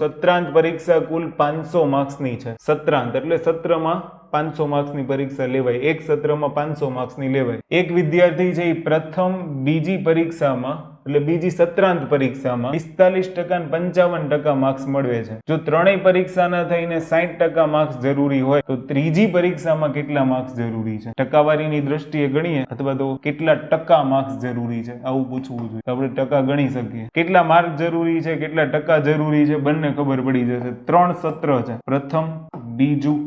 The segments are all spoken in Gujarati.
સત્રાંત પરીક્ષા કુલ 500 માર્ક્સની છે। સત્રાંત એટલે સત્રમાં 500 માર્ક્સની પરીક્ષા લેવાય, એક સત્રમાં 500 માર્ક્સની લેવાય। એક વિદ્યાર્થી છે એ પ્રથમ બીજી પરીક્ષામાં એટલે બીજી સત્રાંત પરીક્ષામાં 45% અને 55% માર્ક્સ મેળવે છે। જો ત્રણેય પરીક્ષાના થઈને 60% માર્ક્સ જરૂરી હોય તો ત્રીજી પરીક્ષામાં કેટલા માર્ક્સ જરૂરી છે? ટકાવારીની દ્રષ્ટિએ ગણીએ અથવા તો કેટલા ટકા માર્ક્સ જરૂરી છે આવું પૂછવું જોઈએ, આપણે ટકા ગણી શકીએ। કેટલા માર્ક જરૂરી છે, કેટલા ટકા જરૂરી છે બંને ખબર પડી જશે। 3 સત્ર છે, પ્રથમ, બીજું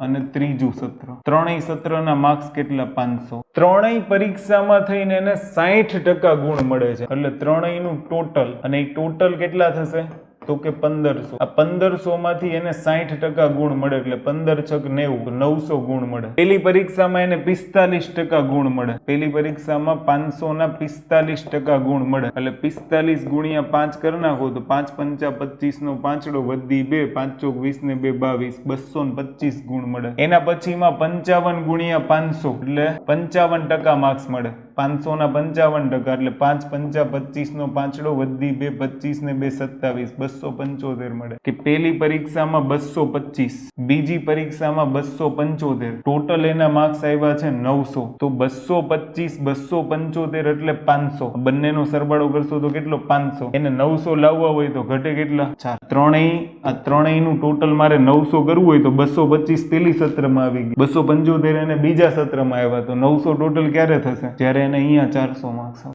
અને ત્રીજું સત્ર, ત્રણેય સત્રના માર્ક્સ કેટલા? 500। ત્રણેય પરીક્ષામાં થઈને એને 60% ગુણ મળે છે એટલે ત્રણેયનું ટોટલ, અને એ ટોટલ કેટલા થશે તો કે 1500। આ 1500 માંથી એને 60% ગુણ મળે એટલે 15 છક 90, 900 ગુણ મળે। પેલી પરીક્ષામાં એને 45% ગુણ મળે, પેલી પરીક્ષામાં 500 ના 45% ગુણ મળે એટલે 45 ગુણ્યા 5 કરી નાખો તો 5 પંચા 25 નો પાંચડો વધી 2, 5 ચોક 20 ને 2 22, 225 ગુણ મળે। એના પછીમાં 55 ગુણ્યા 500 એટલે 55% માર્ક્સ મળે, 500 ના 55% એટલે 5 પંચા 25 નો પાંચડો વધી 2, 25 ને 2 27, 275 મળે। કે પેલી પરીક્ષામાં 225, બીજી પરીક્ષામાં 275, ટોટલ એના માર્ક્સ આવ્યા છે 900। તો 225 275 એટલે 500, બંનેનો સરવાળો કરશો તો કેટલો? 500। એને 900 લાવવા હોય તો ઘટે કેટલા? 4। આ ત્રણેયનું ટોટલ મારે 900 કરવું હોય તો 225 પેલી સત્રમાં આવી ગઈ, 275 એને બીજા સત્રમાં આવ્યા, તો 900 ટોટલ ક્યારે થશે? જ્યારે એને અહીંયા 400 માર્ક્સ